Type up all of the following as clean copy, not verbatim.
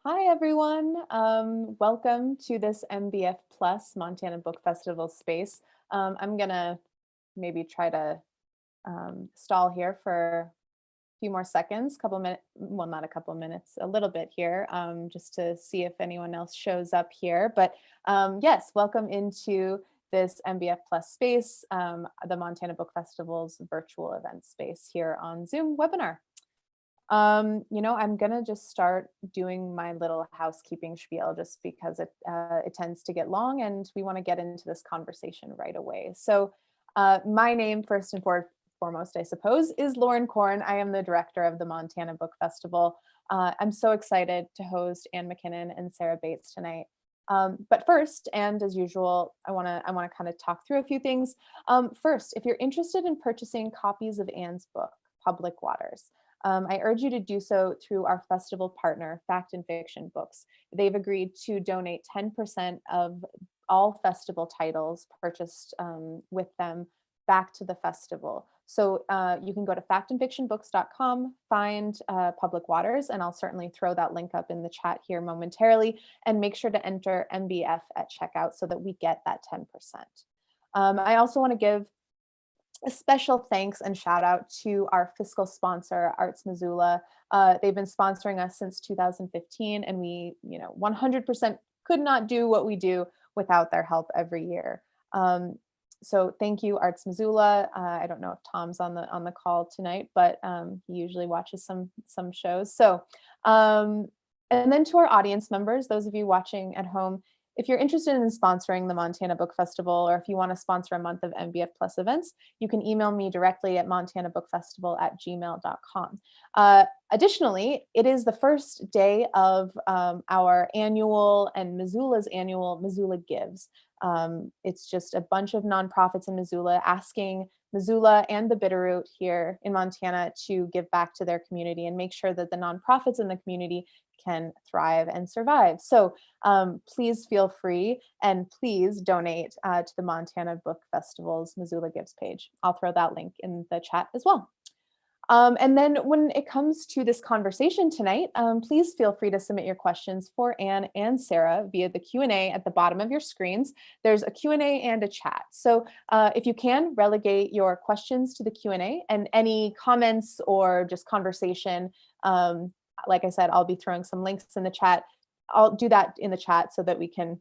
Hi, everyone. Welcome to this MBF Plus Montana Book Festival space. I'm going to maybe try to stall here for a few more seconds, couple minutes, well, not a couple minutes, a little bit here, just to see if anyone else shows up here. But yes, welcome into this MBF Plus space, the Montana Book Festival's virtual event space here on Zoom webinar. I'm gonna just start doing my little housekeeping spiel just because it tends to get long and we want to get into this conversation right away. So my name, first and foremost, I suppose, is Lauren Korn. I am the director of the Montana Book Festival. I'm so excited to host Anne MacKinnon and Sarah Bates tonight. But first, and as usual, I want to kind of talk through a few things. First, if you're interested in purchasing copies of Anne's book, Public Waters, I urge you to do so through our festival partner, Fact and Fiction Books. They've agreed to donate 10% of all festival titles purchased with them back to the festival. So you can go to factandfictionbooks.com, find Public Waters, and I'll certainly throw that link up in the chat here momentarily, and make sure to enter MBF at checkout so that we get that 10%. I also want to give a special thanks and shout out to our fiscal sponsor, Arts Missoula. They've been sponsoring us since 2015, and we, 100% could not do what we do without their help every year. So thank you, Arts Missoula. I don't know if Tom's on the call tonight, but he usually watches some shows. So, and then to our audience members, those of you watching at home, if you're interested in sponsoring the Montana Book Festival, or if you want to sponsor a month of MBF Plus events, you can email me directly at montanabookfestival@gmail.com. Additionally, it is the first day of our annual and Missoula's annual Missoula Gives. It's just a bunch of nonprofits in Missoula asking Missoula and the Bitterroot here in Montana to give back to their community and make sure that the nonprofits in the community can thrive and survive. So please feel free and please donate to the Montana Book Festival's Missoula Gives page. I'll throw that link in the chat as well. And then when it comes to this conversation tonight, please feel free to submit your questions for Anne and Sarah via the Q&A at the bottom of your screens. There's a Q&A and a chat. So if you can, relegate your questions to the Q&A, and any comments or just conversation, like I said, I'll be throwing some links in the chat. I'll do that in the chat so that we can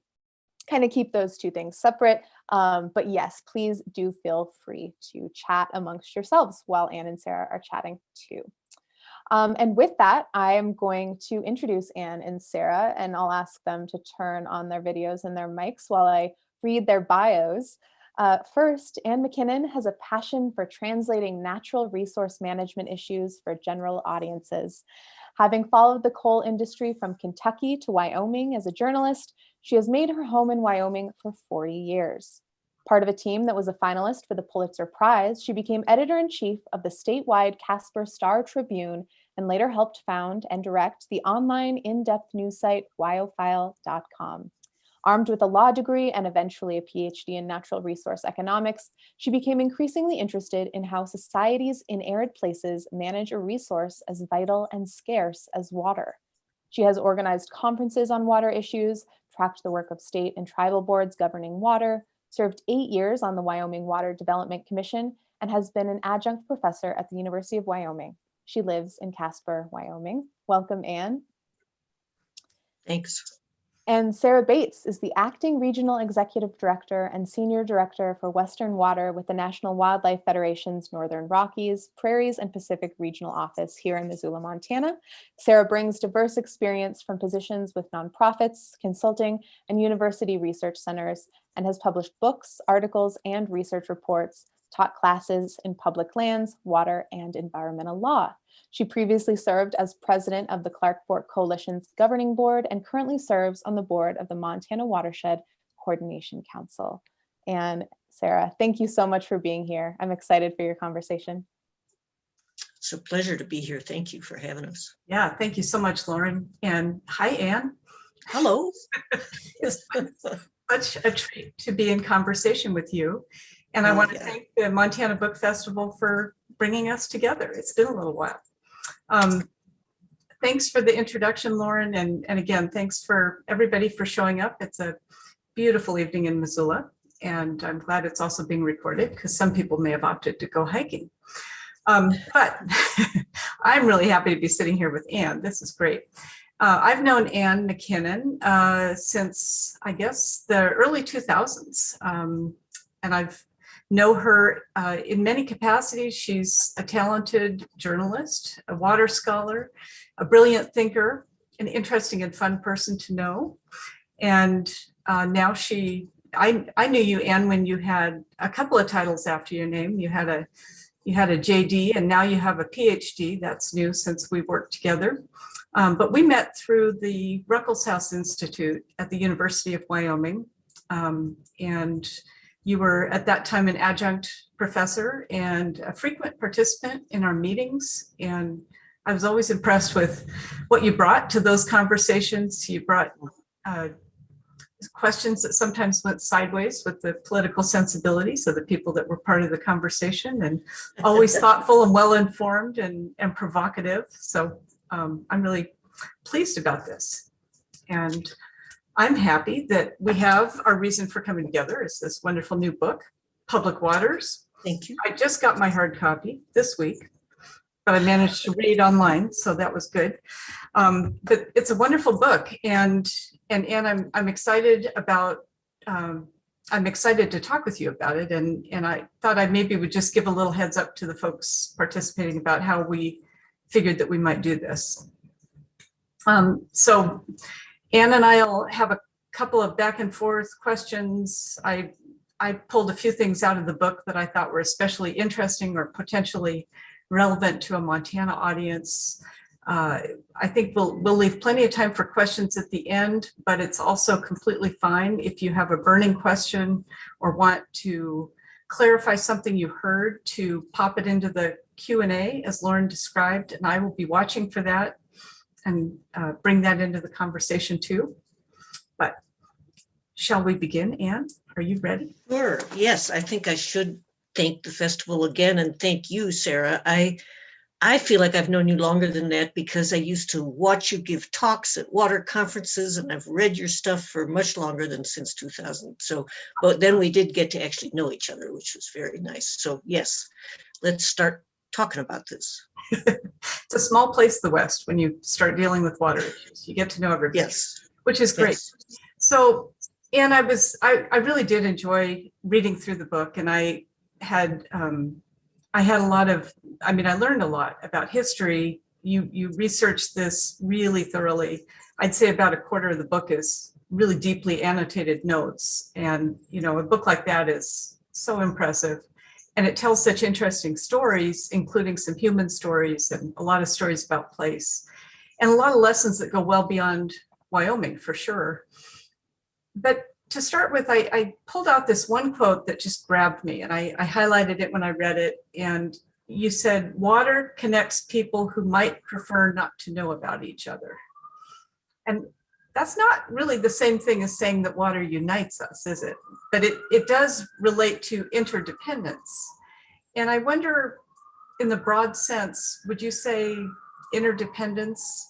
kind of keep those two things separate. But yes, please do feel free to chat amongst yourselves while Anne and Sarah are chatting too. And with that, I am going to introduce Anne and Sarah, and I'll ask them to turn on their videos and their mics while I read their bios. First, Anne MacKinnon has a passion for translating natural resource management issues for general audiences. Having followed the coal industry from Kentucky to Wyoming as a journalist, she has made her home in Wyoming for 40 years. Part of a team that was a finalist for the Pulitzer Prize, she became editor-in-chief of the statewide Casper Star Tribune and later helped found and direct the online in-depth news site wyofile.com. Armed with a law degree and eventually a PhD in natural resource economics, she became increasingly interested in how societies in arid places manage a resource as vital and scarce as water. She has organized conferences on water issues, tracked the work of state and tribal boards governing water, served 8 years on the Wyoming Water Development Commission, and has been an adjunct professor at the University of Wyoming. She lives in Casper, Wyoming. Welcome, Anne. Thanks. And Sarah Bates is the acting regional executive director and senior director for Western Water with the National Wildlife Federation's Northern Rockies, Prairies, and Pacific Regional Office here in Missoula, Montana. Sarah brings diverse experience from positions with nonprofits, consulting, and university research centers, and has published books, articles, and research reports, taught classes in public lands, water, and environmental law. She previously served as president of the Clark Fork Coalition's governing board and currently serves on the board of the Montana Watershed Coordination Council. And Sarah, thank you so much for being here. I'm excited for your conversation. It's a pleasure to be here. Thank you for having us. Yeah, thank you so much, Lauren. And hi, Anne. Hello. It's such a treat to be in conversation with you. And I want to thank the Montana Book Festival for bringing us together. It's been a little while. thanks for the introduction, Lauren. And again, thanks for everybody for showing up. It's a beautiful evening in Missoula, and I'm glad it's also being recorded because some people may have opted to go hiking. But I'm really happy to be sitting here with Anne. This is great. I've known Anne MacKinnon since, I guess, the early 2000s. And I've known her in many capacities. She's a talented journalist, a water scholar, a brilliant thinker, an interesting and fun person to know. And now I knew you, Anne, when you had a couple of titles after your name. You had a JD, and now you have a PhD. That's new since we worked together. But we met through the Ruckelshaus Institute at the University of Wyoming. And you were at that time an adjunct professor and a frequent participant in our meetings. And I was always impressed with what you brought to those conversations. You brought questions that sometimes went sideways with the political sensibilities of the people that were part of the conversation, and always thoughtful and well-informed and provocative. So I'm really pleased about this. And I'm happy that we have our reason for coming together is this wonderful new book, Public Waters. Thank you. I just got my hard copy this week, but I managed to read online, so that was good. But it's a wonderful book, and I'm excited about. I'm excited to talk with you about it, and I thought I maybe would just give a little heads up to the folks participating about how we figured that we might do this. So Anne and I'll have a couple of back and forth questions. I pulled a few things out of the book that I thought were especially interesting or potentially relevant to a Montana audience. I think we'll leave plenty of time for questions at the end, but it's also completely fine if you have a burning question or want to clarify something you heard to pop it into the Q&A as Lauren described, and I will be watching for that and bring that into the conversation too. But shall we begin, Anne? Are you ready? Sure. Yes, I think I should thank the festival again, and thank you, Sarah. I feel like I've known you longer than that because I used to watch you give talks at water conferences, and I've read your stuff for much longer than since 2000. So, but then we did get to actually know each other, which was very nice. So yes, let's start talking about this. It's a small place, the West, when you start dealing with water issues. You get to know everybody, yes, which is great. Yes. So, and I really did enjoy reading through the book, and I had a lot of, I learned a lot about history. You researched this really thoroughly. I'd say about a quarter of the book is really deeply annotated notes. And, a book like that is so impressive. And it tells such interesting stories, including some human stories and a lot of stories about place, and a lot of lessons that go well beyond Wyoming for sure. But to start with, I pulled out this one quote that just grabbed me, and I highlighted it when I read it. And you said, water connects people who might prefer not to know about each other. And that's not really the same thing as saying that water unites us, is it? But it does relate to interdependence. And I wonder, in the broad sense, would you say interdependence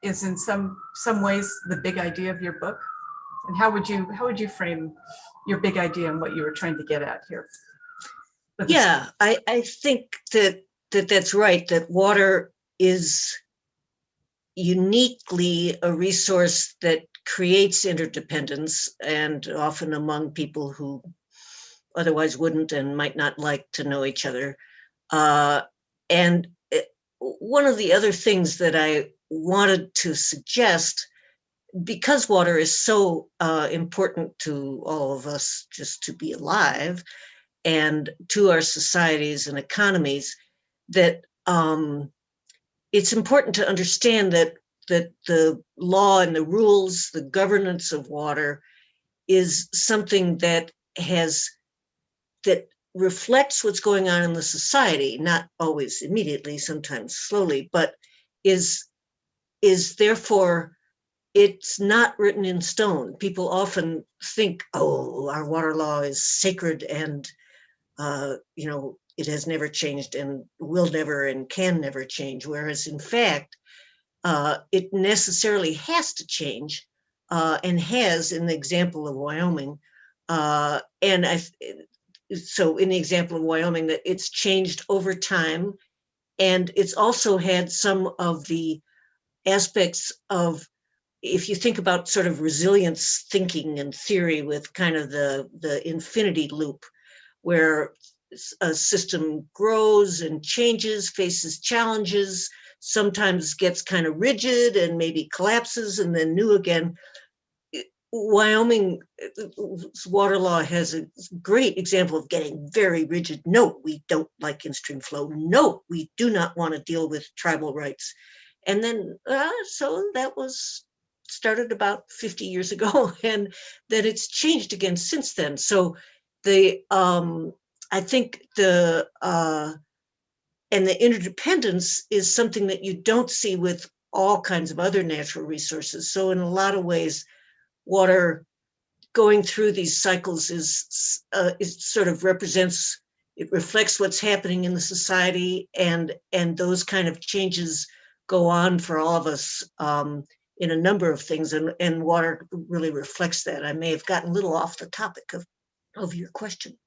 is in some ways the big idea of your book? And how would you frame your big idea and what you were trying to get at here? Yeah, I think that's right, that water is uniquely a resource that creates interdependence, and often among people who otherwise wouldn't and might not like to know each other. And one of the other things that I wanted to suggest, because water is so important to all of us just to be alive and to our societies and economies, that it's important to understand that the law and the rules, the governance of water is something that reflects what's going on in the society, not always immediately, sometimes slowly, but is therefore, it's not written in stone. People often think, oh, our water law is sacred and, it has never changed and will never and can never change. Whereas in fact, it necessarily has to change, and has in the example of Wyoming. So in the example of Wyoming, that it's changed over time, and it's also had some of the aspects of, if you think about sort of resilience thinking and theory with kind of the infinity loop, where a system grows and changes, faces challenges, sometimes gets kind of rigid and maybe collapses and then new again. Wyoming's water law has a great example of getting very rigid. No, we don't like in-stream flow. No, we do not want to deal with tribal rights. And then, so that was started about 50 years ago, and then it's changed again since then. So I think and the interdependence is something that you don't see with all kinds of other natural resources. So in a lot of ways, water going through these cycles is sort of represents, it reflects what's happening in the society, and those kind of changes go on for all of us in a number of things, and water really reflects that. I may have gotten a little off the topic of your question.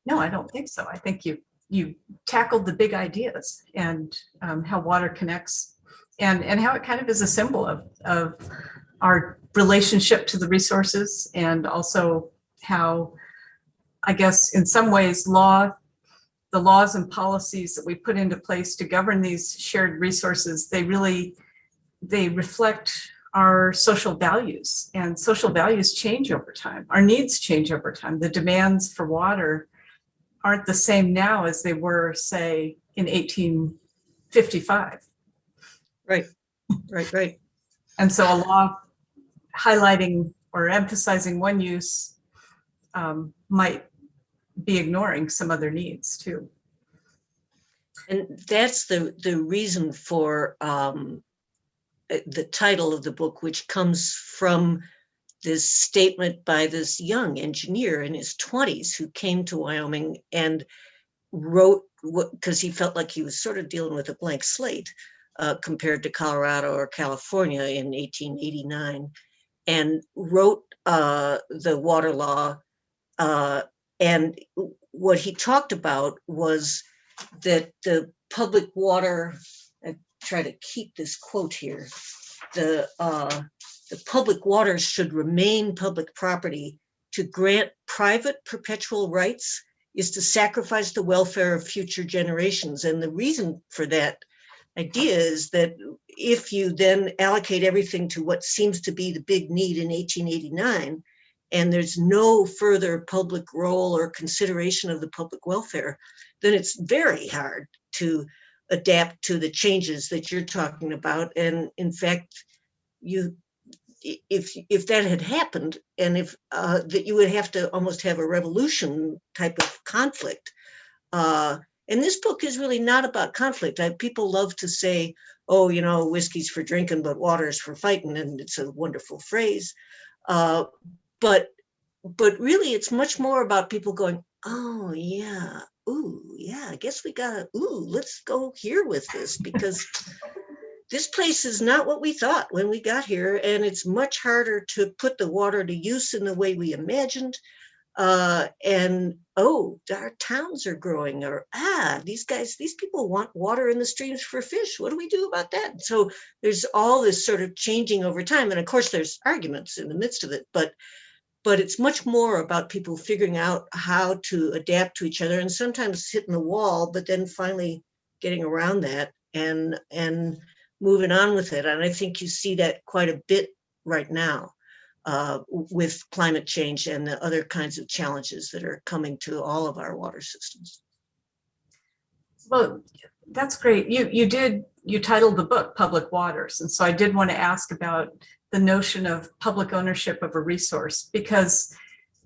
No, I don't think so. I think you tackled the big ideas, and how water connects, and how it kind of is a symbol of our relationship to the resources, and also how, I guess, in some ways, the laws and policies that we put into place to govern these shared resources, they reflect our social values, and social values change over time. Our needs change over time. The demands for water aren't the same now as they were, say, in 1855. Right. And so a law highlighting or emphasizing one use might be ignoring some other needs too. And that's the reason for the title of the book, which comes from this statement by this young engineer in his 20s who came to Wyoming and wrote, because he felt like he was sort of dealing with a blank slate compared to Colorado or California in 1889, and wrote the water law. And what he talked about was that the public water, I try to keep this quote here, the public waters should remain public property. To grant private perpetual rights is to sacrifice the welfare of future generations. And the reason for that idea is that if you then allocate everything to what seems to be the big need in 1889, and there's no further public role or consideration of the public welfare, then it's very hard to adapt to the changes that you're talking about. And in fact, if that had happened, and if that you would have to almost have a revolution type of conflict. And this book is really not about conflict. People love to say, oh, whiskey's for drinking, but water is for fighting. And it's a wonderful phrase. But really, it's much more about people going, oh, yeah, ooh, yeah, I guess we gotta, let's go here with this, because this place is not what we thought when we got here, and it's much harder to put the water to use in the way we imagined. And our towns are growing, or these people want water in the streams for fish. What do we do about that? So there's all this sort of changing over time, and of course there's arguments in the midst of it, but it's much more about people figuring out how to adapt to each other, and sometimes hitting the wall, but then finally getting around that and moving on with it. And I think you see that quite a bit right now with climate change and the other kinds of challenges that are coming to all of our water systems. Well, that's great. You titled the book Public Waters. And so I did want to ask about the notion of public ownership of a resource, because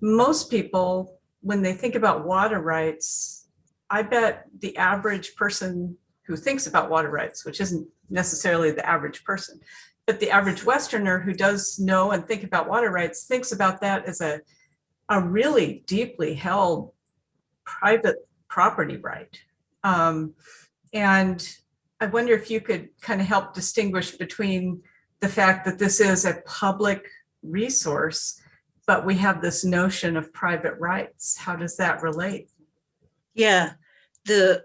most people, when they think about water rights, I bet the average person who thinks about water rights, which isn't necessarily the average person, but the average Westerner who does know and think about water rights thinks about that as a really deeply held private property right. And I wonder if you could kind of help distinguish between the fact that this is a public resource, but we have this notion of private rights. How does that relate? Yeah, the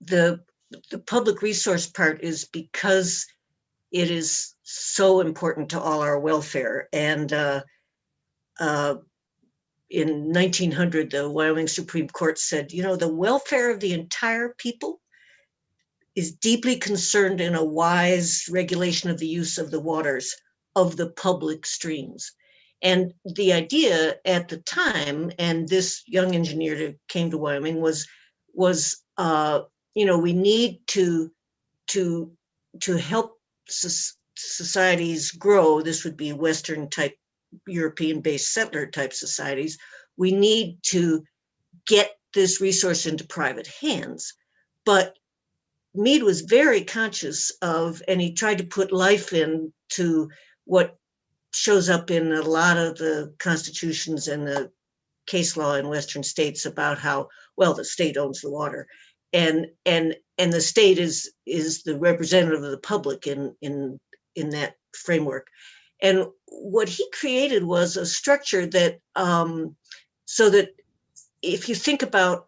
the public resource part is because it is so important to all our welfare. And in 1900, the Wyoming Supreme Court said, you know, the welfare of the entire people is deeply concerned in a wise regulation of the use of the waters of the public streams. And the idea at the time, and this young engineer that came to Wyoming was you know, we need to help societies grow. This would be Western type, European-based settler type societies. We need to get this resource into private hands. But Mead was very conscious of, and he tried to put life into what shows up in a lot of the constitutions and the case law in Western states about how, well, the state owns the water, and the state is the representative of the public in that framework. And what he created was a structure that so that if you think about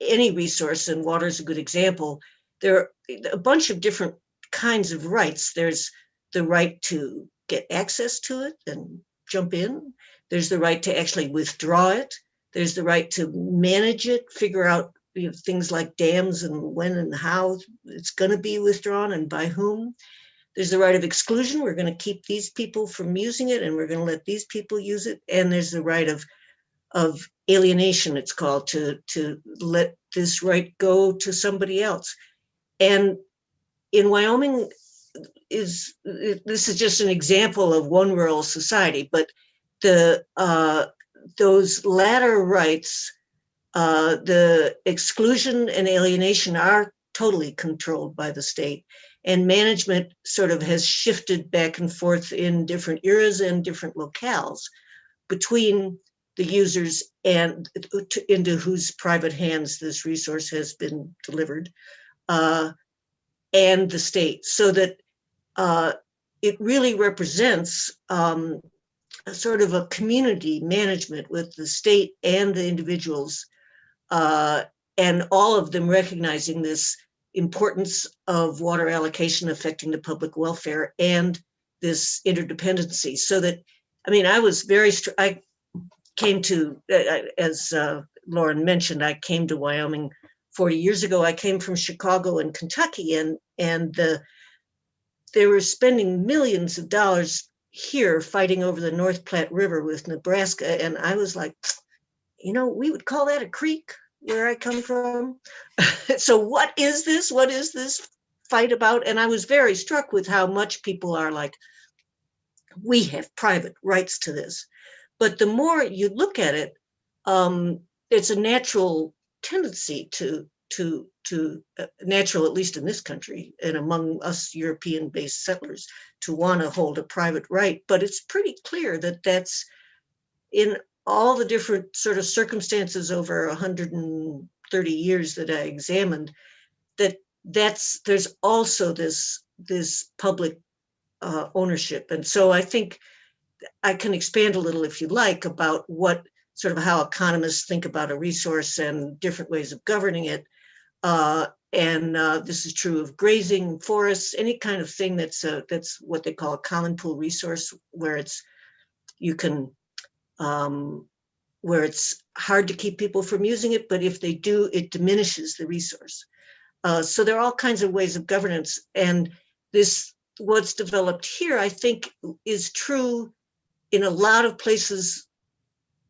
any resource, and water is a good example, there are a bunch of different kinds of rights. There's the right to get access to it and jump in. There's the right to actually withdraw it. There's the right to manage it, figure out, you know, things like dams and when and how it's going to be withdrawn and by whom. There's the right of exclusion. We're going to keep these people from using it, and we're going to let these people use it. And there's the right of alienation, it's called, to let this right go to somebody else. And in Wyoming, this is just an example of one rural society, but those latter rights, the exclusion and alienation, are totally controlled by the state. And management sort of has shifted back and forth in different eras and different locales between the users and into whose private hands this resource has been delivered, and the state, so that it really represents a sort of a community management with the state and the individuals, and all of them recognizing this importance of water allocation affecting the public welfare and this interdependency. So that, I mean, I was I came to, as Lauren mentioned, I came to Wyoming 40 years ago. I came from Chicago and Kentucky, and they were spending millions of dollars here fighting over the North Platte River with Nebraska. And I was like, you know, we would call that a creek where I come from. So what is this? What is this fight about? And I was very struck with how much people are like, we have private rights to this. But the more you look at it, it's a natural tendency natural, at least in this country and among us European-based settlers, to want to hold a private right. But it's pretty clear that that's in all the different sort of circumstances over 130 years that I examined, there's also this public ownership. And so I think I can expand a little, if you like, about what sort of how economists think about a resource and different ways of governing it. And this is true of grazing, forests, any kind of thing that's what they call a common pool resource, where where it's hard to keep people from using it, but if they do, it diminishes the resource. So there are all kinds of ways of governance, and what's developed here, I think, is true in a lot of places.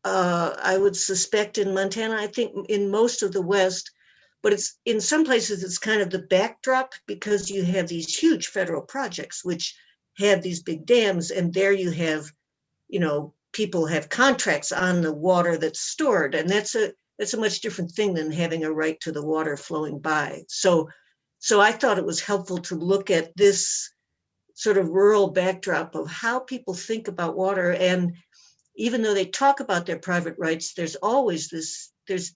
I would suspect in Montana, I think in most of the West, but it's in some places it's kind of the backdrop, because you have these huge federal projects which have these big dams, and there you have, you know, people have contracts on the water that's stored, and that's a much different thing than having a right to the water flowing by. So I thought it was helpful to look at this sort of rural backdrop of how people think about water. And even though they talk about their private rights, there's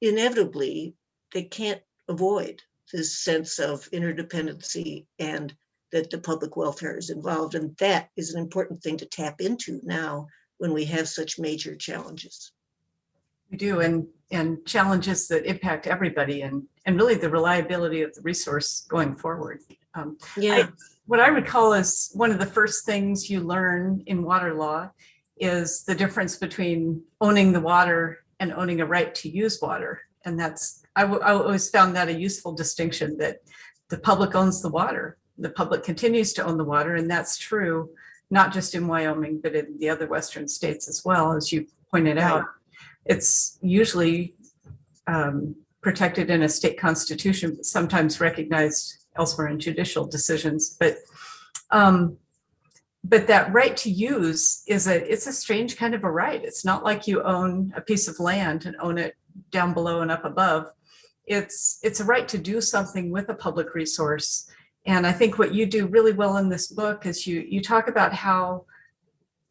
inevitably, they can't avoid, this sense of interdependency and that the public welfare is involved. And that is an important thing to tap into now when we have such major challenges. We do, and challenges that impact everybody, and really the reliability of the resource going forward. What I recall is one of the first things you learn in water law is the difference between owning the water and owning a right to use water. And that's, I always found that a useful distinction, that the public owns the water. The public continues to own the water, and that's true, not just in Wyoming, but in the other Western states as well, as you pointed out. It's usually protected in a state constitution, but sometimes recognized elsewhere in judicial decisions. But that right to use it's a strange kind of a right. It's not like you own a piece of land and own it down below and up above. It's a right to do something with a public resource. And I think what you do really well in this book is you talk about how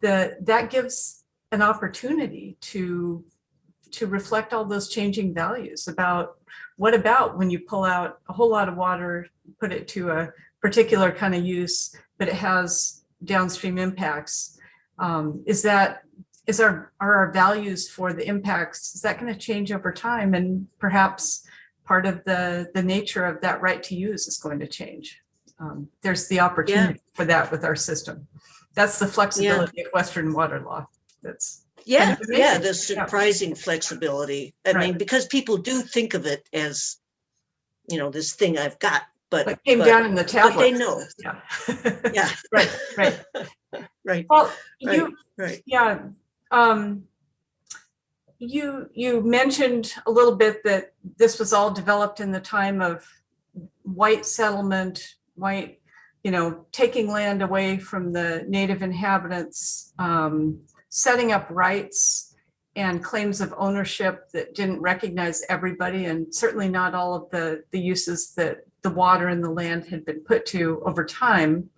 that gives an opportunity to reflect all those changing values about what about when you pull out a whole lot of water, put it to a particular kind of use, but it has downstream impacts. Are our values for the impacts, is that going to change over time? And perhaps part of the nature of that right to use is going to change. There's the opportunity for that with our system. That's the flexibility of Western water law. That's the surprising flexibility. I mean, because people do think of it as, this thing I've got, but it came down in the tablet. But they know. Yeah. Right. Right. Well, right. You mentioned a little bit that this was all developed in the time of white settlement, taking land away from the native inhabitants, setting up rights and claims of ownership that didn't recognize everybody, and certainly not all of the uses that the water and the land had been put to over time.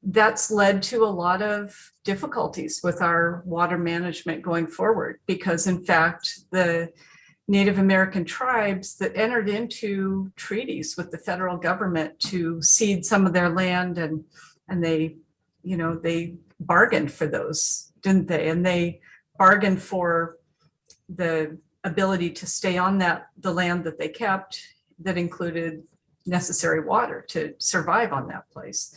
That's led to a lot of difficulties with our water management going forward, because in fact, the Native American tribes that entered into treaties with the federal government to cede some of their land, and they bargained for those, didn't they? And they bargained for the ability to stay on the land that they kept, that included necessary water to survive on that place.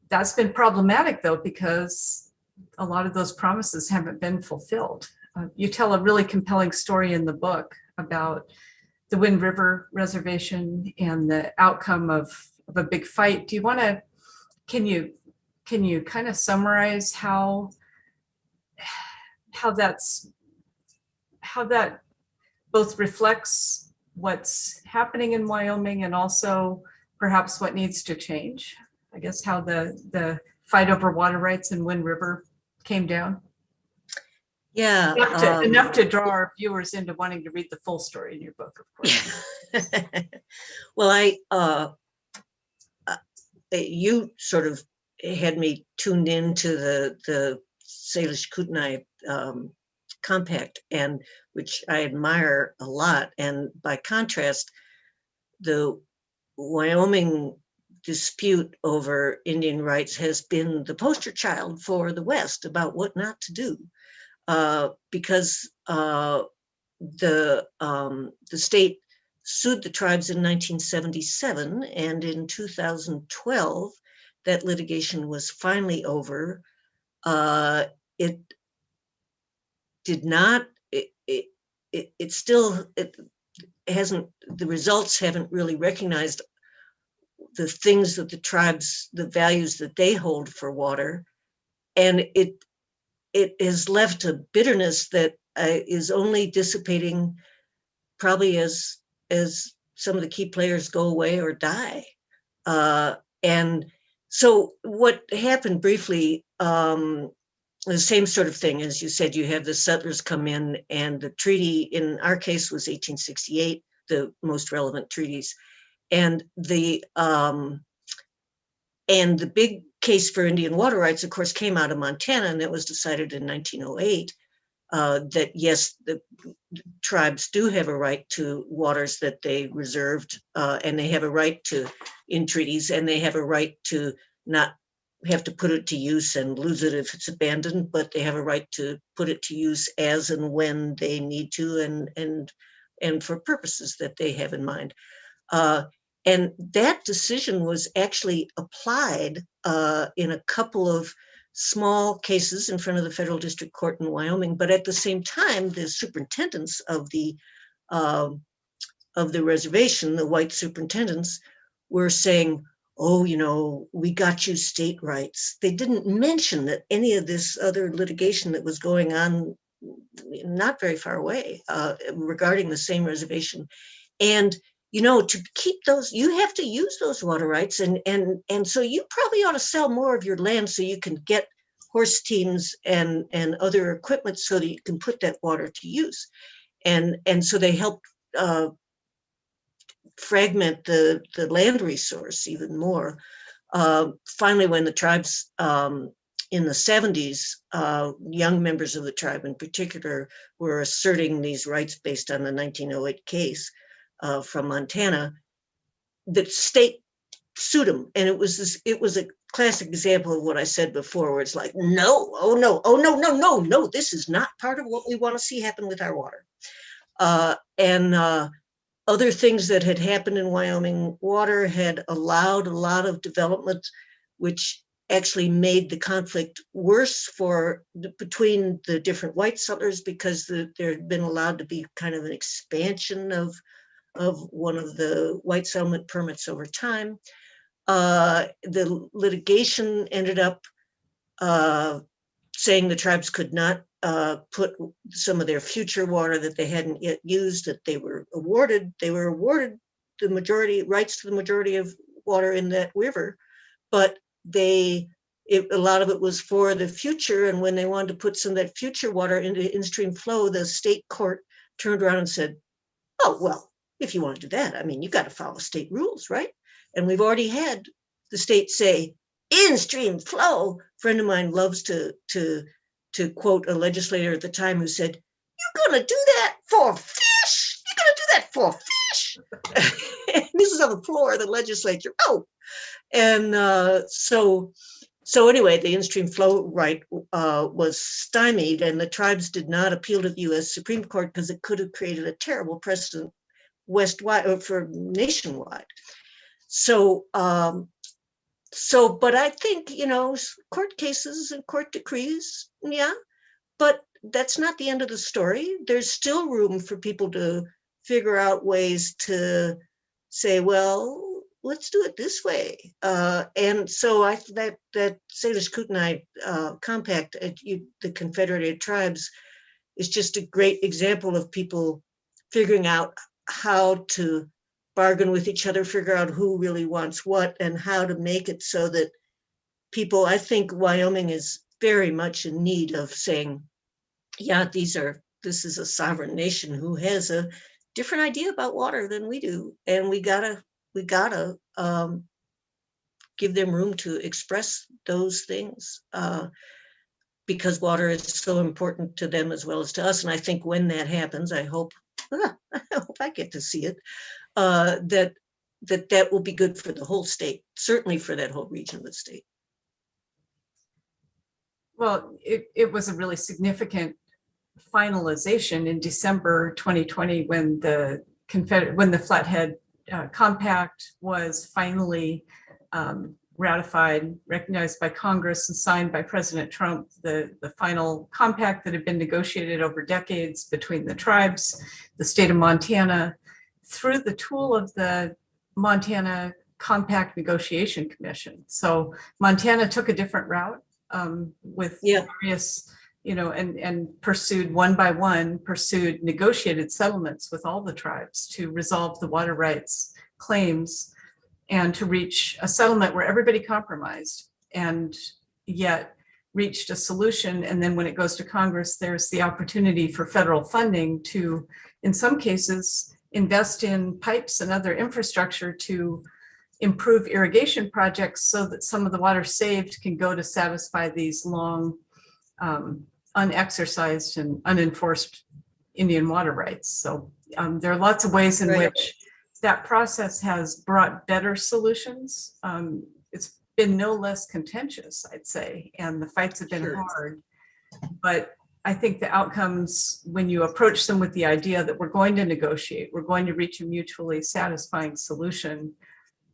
That's been problematic, though, because a lot of those promises haven't been fulfilled. You tell a really compelling story in the book about the Wind River Reservation and the outcome of a big fight. Do you want to, can you kind of summarize how that both reflects what's happening in Wyoming and also perhaps what needs to change? I guess how the fight over water rights in Wind River came down. Yeah. Enough to draw our viewers into wanting to read the full story in your book, of course. Well, you sort of had me tuned into the Salish Kootenai Compact, and which I admire a lot. And by contrast, the Wyoming dispute over Indian rights has been the poster child for the West about what not to do, because the state sued the tribes in 1977, and in 2012, that litigation was finally over. It did not. It still hasn't. The results haven't really recognized the things that the tribes, the values that they hold for water, and it has left a bitterness that is only dissipating, probably as some of the key players go away or die. And so what happened briefly, the same sort of thing, as you said, you have the settlers come in, and the treaty in our case was 1868, the most relevant treaties. And the big case for Indian water rights, of course, came out of Montana, and that was decided in 1908. that yes, the tribes do have a right to waters that they reserved, and they have a right to, in treaties, and they have a right to not have to put it to use and lose it if it's abandoned, but they have a right to put it to use as and when they need to, and for purposes that they have in mind. And that decision was actually applied in a couple of small cases in front of the federal district court in Wyoming. But at the same time, the superintendents of the reservation, the white superintendents, were saying, "Oh, you know, we got you state rights." They didn't mention that any of this other litigation that was going on not very far away regarding the same reservation. And you know, to keep those, you have to use those water rights, and so you probably ought to sell more of your land so you can get horse teams and other equipment so that you can put that water to use. And so they helped fragment the land resource even more. Finally, when the tribes in the 70s, young members of the tribe in particular were asserting these rights based on the 1908 case from Montana, the state sued them. And it was a classic example of what I said before, where it's like, no, oh no, this is not part of what we want to see happen with our water. Other things that had happened in Wyoming water had allowed a lot of development, which actually made the conflict worse between the different white settlers, because there had been allowed to be kind of an expansion of one of the white settlement permits over time. The litigation ended up saying the tribes could not put some of their future water that they hadn't yet used, that they were awarded the majority rights to the majority of water in that river, but a lot of it was for the future. And when they wanted to put some of that future water into in-stream flow, the state court turned around and said, "Oh, well, if you want to do that, I mean, you got to follow state rules, right?" And we've already had the state say, "in-stream flow." A friend of mine loves to quote a legislator at the time who said, "You're going to do that for fish? You're going to do that for fish?" This is on the floor of the legislature. Oh, and so anyway, the in-stream flow right was stymied, and the tribes did not appeal to the U.S. Supreme Court because it could have created a terrible precedent westwide or for nationwide. So, but I think, you know, court cases and court decrees, yeah, but that's not the end of the story. There's still room for people to figure out ways to say, well, let's do it this way. And so that Salish-Kootenai compact at the Confederated Tribes is just a great example of people figuring out how to bargain with each other, figure out who really wants what, and how to make it so that people, I think Wyoming is very much in need of saying, yeah, this is a sovereign nation who has a different idea about water than we do. And we gotta give them room to express those things because water is so important to them as well as to us. And I think when that happens, I hope I get to see it, that will be good for the whole state, certainly for that whole region of the state. Well, it was a really significant finalization in December 2020 when the Flathead Compact was finally ratified, recognized by Congress, and signed by President Trump. The final compact that had been negotiated over decades between the tribes, the state of Montana, through the tool of the Montana Compact Negotiation Commission. So Montana took a different route with various, you know, and pursued one by one, negotiated settlements with all the tribes to resolve the water rights claims and to reach a settlement where everybody compromised and yet reached a solution. And then when it goes to Congress, there's the opportunity for federal funding to, in some cases, invest in pipes and other infrastructure to improve irrigation projects so that some of the water saved can go to satisfy these long unexercised and unenforced Indian water rights. So there are lots of ways in which that process has brought better solutions. It's been no less contentious, I'd say, and the fights have been hard. But I think the outcomes, when you approach them with the idea that we're going to negotiate, we're going to reach a mutually satisfying solution,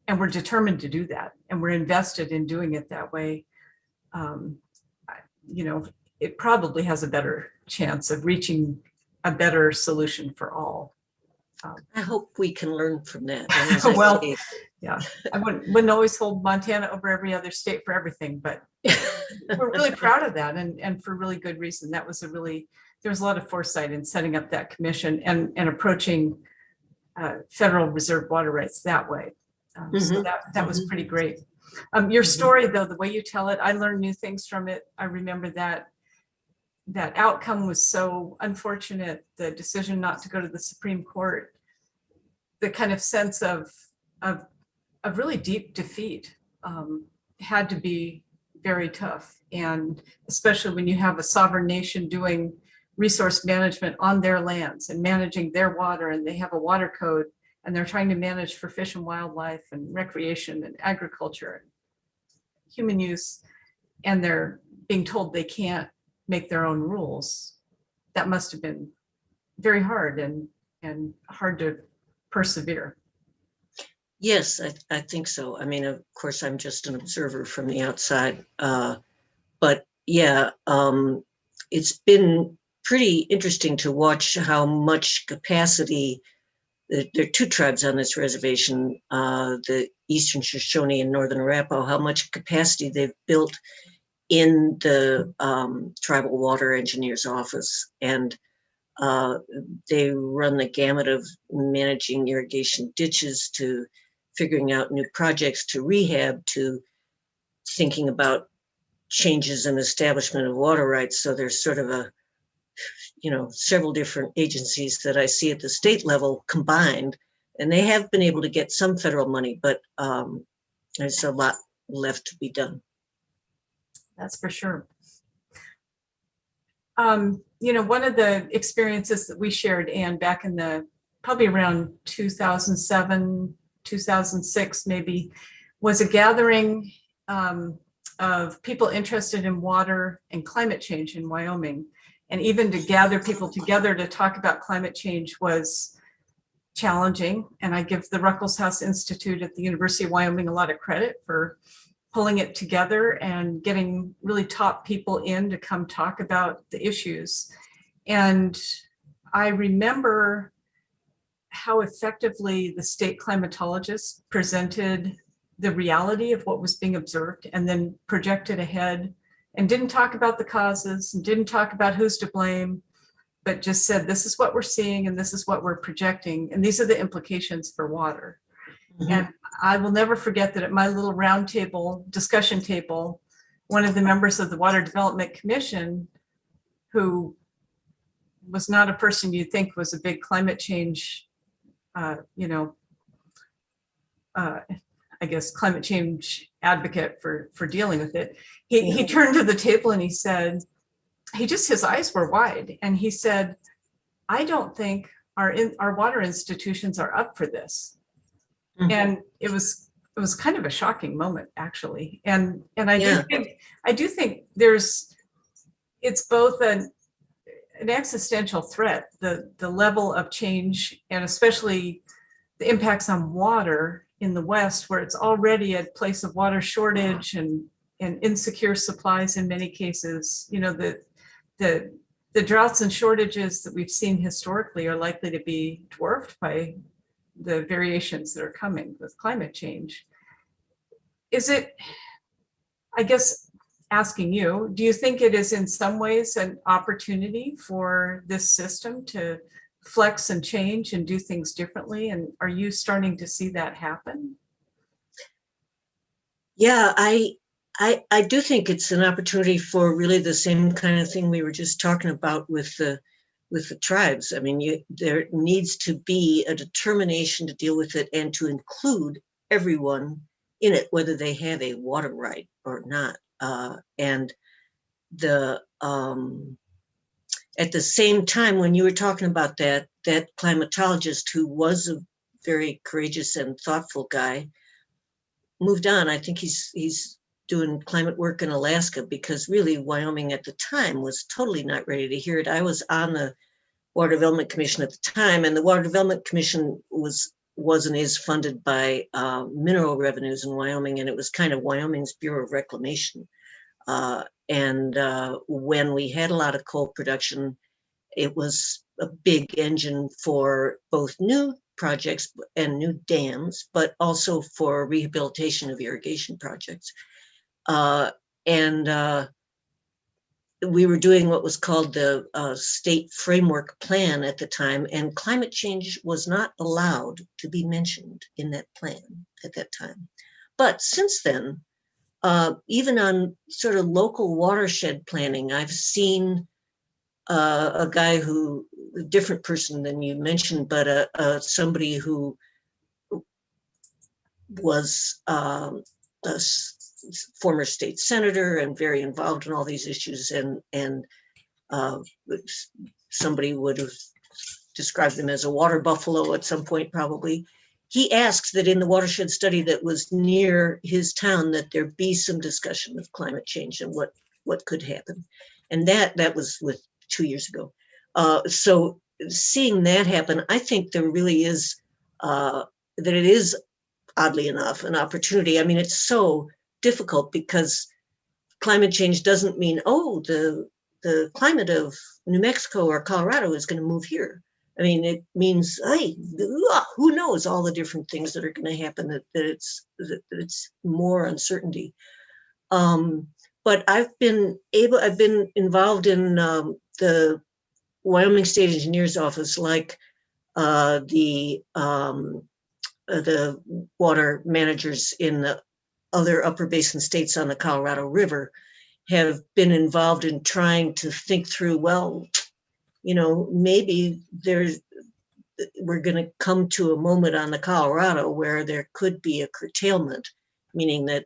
and we're determined to do that, and we're invested in doing it that way, it probably has a better chance of reaching a better solution for all. I hope we can learn from that. Well, yeah, I wouldn't always hold Montana over every other state for everything, but we're really proud of that, and for really good reason. There was a lot of foresight in setting up that commission and approaching federal reserve water rights that way. So that was pretty great. Your story, though, the way you tell it, I learned new things from it. I remember that outcome was so unfortunate, the decision not to go to the Supreme Court, the kind of sense of really deep defeat had to be very tough. And especially when you have a sovereign nation doing resource management on their lands and managing their water, and they have a water code, and they're trying to manage for fish and wildlife and recreation and agriculture and human use, and they're being told they can't make their own rules. That must have been very hard and hard to persevere. Yes, I think so. I mean, of course, I'm just an observer from the outside. But yeah, it's been pretty interesting to watch how much capacity. There are two tribes on this reservation, the Eastern Shoshone and Northern Arapaho, how much capacity they've built in the Tribal Water Engineer's office. And they run the gamut of managing irrigation ditches to figuring out new projects to rehab to thinking about changes in establishment of water rights. So there's sort of several different agencies that I see at the state level combined, and they have been able to get some federal money, but there's a lot left to be done. That's for sure. One of the experiences that we shared, Anne, back in probably around 2007, 2006 maybe, was a gathering of people interested in water and climate change in Wyoming. And even to gather people together to talk about climate change was challenging. And I give the Ruckelshaus Institute at the University of Wyoming a lot of credit for pulling it together and getting really top people in to come talk about the issues. And I remember how effectively the state climatologists presented the reality of what was being observed and then projected ahead, and didn't talk about the causes and didn't talk about who's to blame, but just said, this is what we're seeing and this is what we're projecting, and these are the implications for water. And I will never forget that at my little round table, discussion table, one of the members of the Water Development Commission, who was not a person you'd think was a big climate change, I guess, climate change advocate for dealing with it. He turned to the table and he said, his eyes were wide, and he said, I don't think our water institutions are up for this. And it was kind of a shocking moment, actually. And I do think it's both an existential threat, the level of change, and especially the impacts on water in the West, where it's already a place of water shortage and insecure supplies in many cases. The droughts and shortages that we've seen historically are likely to be dwarfed by the variations that are coming with climate change. Is it, I guess, asking you, do you think it is in some ways an opportunity for this system to flex and change and do things differently? And are you starting to see that happen? Yeah, I do think it's an opportunity for really the same kind of thing we were just talking about with the tribes. I mean, there needs to be a determination to deal with it and to include everyone in it, whether they have a water right or not. And the at the same time, when you were talking about that climatologist who was a very courageous and thoughtful guy moved on. I think he's doing climate work in Alaska, because really Wyoming at the time was totally not ready to hear it. I was on the Water Development Commission at the time, and the Water Development Commission was and is funded by mineral revenues in Wyoming, and it was kind of Wyoming's Bureau of Reclamation. And when we had a lot of coal production, it was a big engine for both new projects and new dams, but also for rehabilitation of irrigation projects. And we were doing what was called the state framework plan at the time, and climate change was not allowed to be mentioned in that plan at that time. But since then, even on sort of local watershed planning, I've seen a guy who, a different person than you mentioned, but somebody who was a former state senator and very involved in all these issues, and somebody would have described him as a water buffalo at some point, probably. He asked that in the watershed study that was near his town, that there be some discussion of climate change and what could happen. And that was with 2 years ago. So seeing that happen, I think there really is, that it is, oddly enough, an opportunity. I mean, it's so difficult because climate change doesn't mean, oh, the climate of New Mexico or Colorado is going to move here. I mean, it means, hey, who knows all the different things that are going to happen, that it's more uncertainty. But I've been involved in the Wyoming State Engineer's Office, like the water managers in the other upper basin states on the Colorado River have been involved in trying to think through, well, maybe we're going to come to a moment on the Colorado where there could be a curtailment, meaning that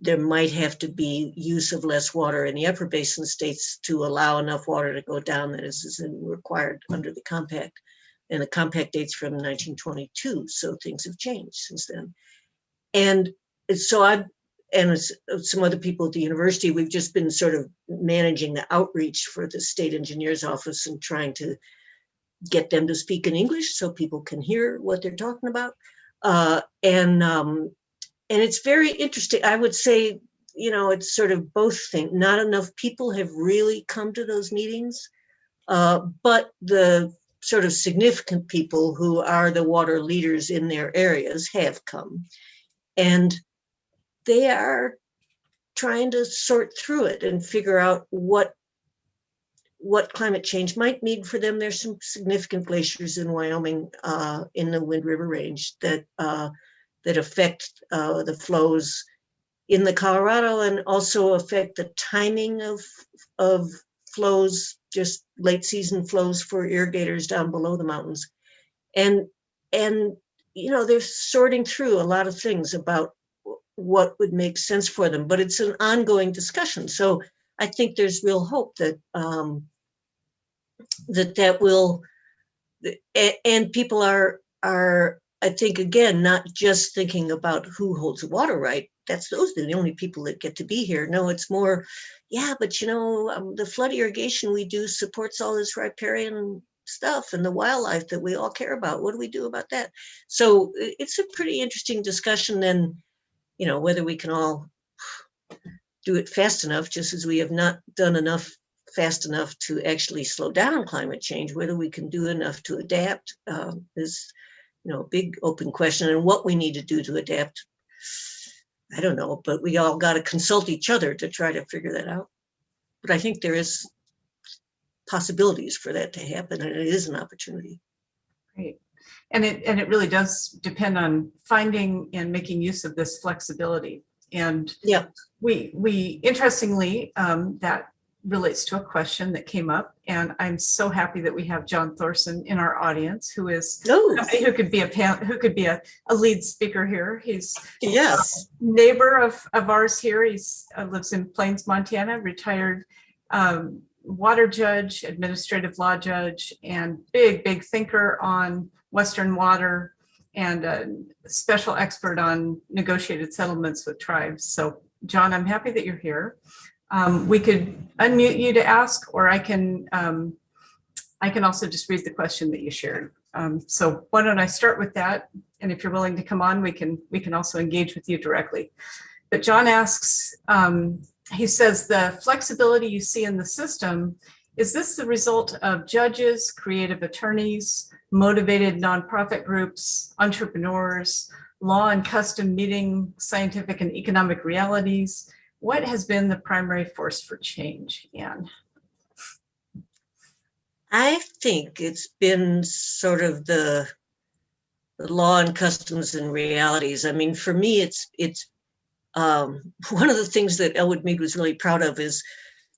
there might have to be use of less water in the upper basin states to allow enough water to go down that is required under the compact. And the compact dates from 1922, so things have changed since then. And so and some other people at the university, we've just been sort of managing the outreach for the state engineer's office and trying to get them to speak in English so people can hear what they're talking about. And it's very interesting. I would say, it's sort of both things. Not enough people have really come to those meetings, but the sort of significant people who are the water leaders in their areas have come. And they are trying to sort through it and figure out what climate change might mean for them. There's some significant glaciers in Wyoming, in the Wind River Range, that affect the flows in the Colorado, and also affect the timing of flows, just late season flows for irrigators down below the mountains. And they're sorting through a lot of things about what would make sense for them, but it's an ongoing discussion. So I think there's real hope that that will, and people are, I think, again, not just thinking about who holds the water right. Those are the only people that get to be here. No, it's more, yeah, but the flood irrigation we do supports all this riparian stuff and the wildlife that we all care about. What do we do about that? So it's a pretty interesting discussion. Then, whether we can all do it fast enough, just as we have not done enough fast enough to actually slow down climate change, whether we can do enough to adapt is, a big open question. And what we need to do to adapt, I don't know, but we all got to consult each other to try to figure that out. But I think there is possibilities for that to happen, and it is an opportunity. Great. And it really does depend on finding and making use of this flexibility. And yeah, we interestingly, that relates to a question that came up, and I'm so happy that we have John Thorson in our audience, who could be a lead speaker here. He's yes, a neighbor of ours here. He's lives in Plains, Montana, retired water judge, administrative law judge, and big thinker on Western water, and a special expert on negotiated settlements with tribes. So, John, I'm happy that you're here. We could unmute you to ask, or I can also just read the question that you shared. So why don't I start with that? And if you're willing to come on, we can also engage with you directly. But John asks, he says, the flexibility you see in the system, is this the result of judges, creative attorneys, motivated nonprofit groups, entrepreneurs, law and custom meeting scientific and economic realities? What has been the primary force for change, Anne? I think it's been sort of the law and customs and realities. I mean, for me, it's one of the things that Elwood Mead was really proud of is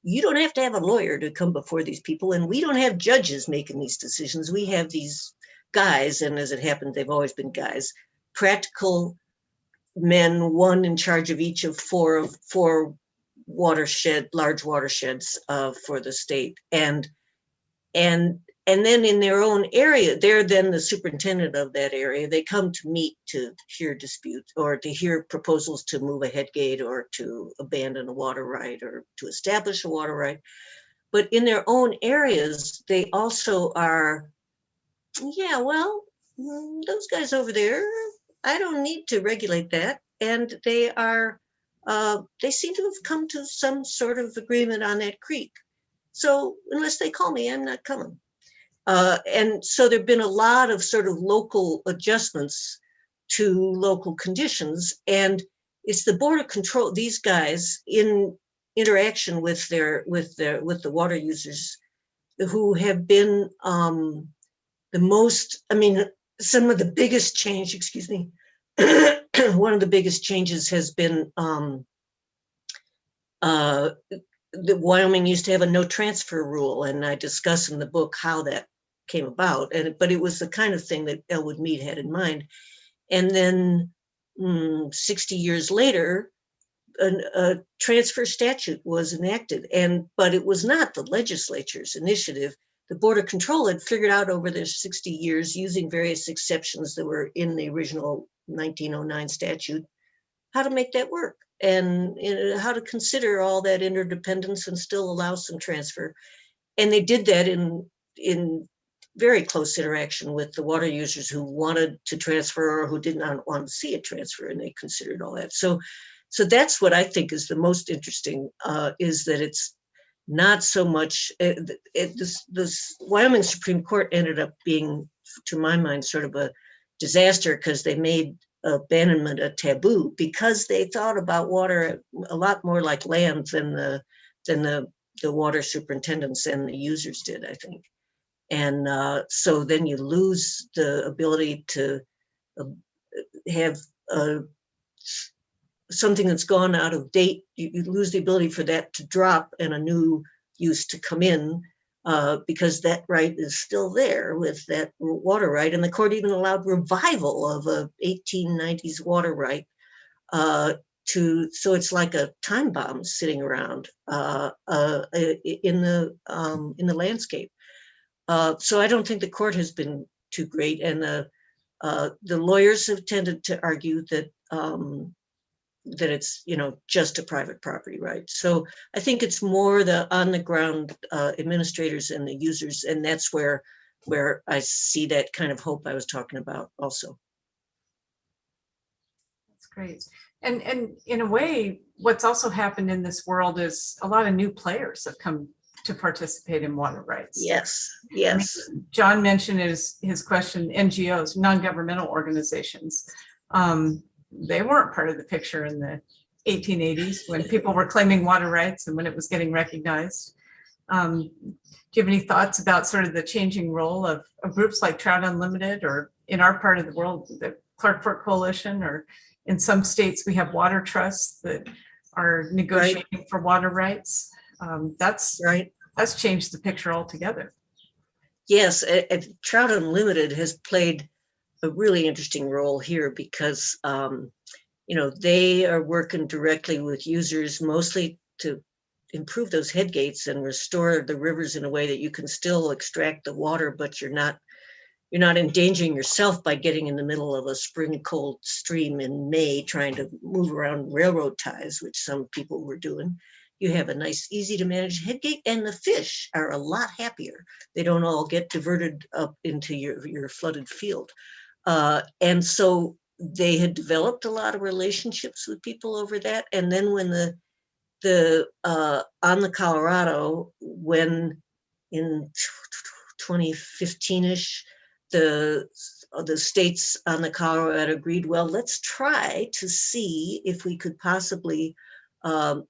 you don't have to have a lawyer to come before these people, and we don't have judges making these decisions. We have these guys, and as it happened, they've always been guys, practical men, one in charge of each of four large watersheds for the state, and then in their own area, they're then the superintendent of that area. They come to meet to hear disputes or to hear proposals to move a head gate or to abandon a water right or to establish a water right. But in their own areas, they also are, yeah, well, those guys over there, I don't need to regulate that. And they seem to have come to some sort of agreement on that creek. So unless they call me, I'm not coming. And so there've been a lot of sort of local adjustments to local conditions, and it's the border control. These guys in interaction with the water users, who have been the most. I mean, some of the biggest change. Excuse me. One of the biggest changes has been the Wyoming used to have a no transfer rule, and I discuss in the book how that came about. But it was the kind of thing that Elwood Mead had in mind. And then 60 years later, a transfer statute was enacted, but it was not the legislature's initiative. The Border Control had figured out over their 60 years, using various exceptions that were in the original 1909 statute, how to make that work and how to consider all that interdependence and still allow some transfer. And they did that in very close interaction with the water users who wanted to transfer or who did not want to see a transfer, and they considered all that. So that's what I think is the most interesting, is that it's not so much, this Wyoming Supreme Court ended up being, to my mind, sort of a disaster, because they made abandonment a taboo, because they thought about water a lot more like land than the water superintendents and the users did, I think. And so then you lose the ability to have something that's gone out of date. You lose the ability for that to drop and a new use to come in, because that right is still there with that water right. And the court even allowed revival of a 1890s water right, so it's like a time bomb sitting around in the landscape. So I don't think the court has been too great, and the lawyers have tended to argue that it's just a private property right. So I think it's more the on the ground administrators and the users, and that's where I see that kind of hope I was talking about also. That's great. And in a way, what's also happened in this world is a lot of new players have come to participate in water rights. Yes. I mean, John mentioned his question, NGOs, non-governmental organizations. They weren't part of the picture in the 1880s when people were claiming water rights and when it was getting recognized. Do you have any thoughts about sort of the changing role of groups like Trout Unlimited, or in our part of the world, the Clark Fork Coalition, or in some states we have water trusts that are negotiating for water rights? That's right. That's changed the picture altogether. Yes, Trout Unlimited has played a really interesting role here, because they are working directly with users, mostly to improve those head gates and restore the rivers in a way that you can still extract the water, but you're not endangering yourself by getting in the middle of a spring cold stream in May trying to move around railroad ties, which some people were doing. You have a nice, easy to manage head gate, and the fish are a lot happier. They don't all get diverted up into your flooded field. And so they had developed a lot of relationships with people over that. And then when on the Colorado, when in 2015-ish, the states on the Colorado agreed, well, let's try to see if we could possibly,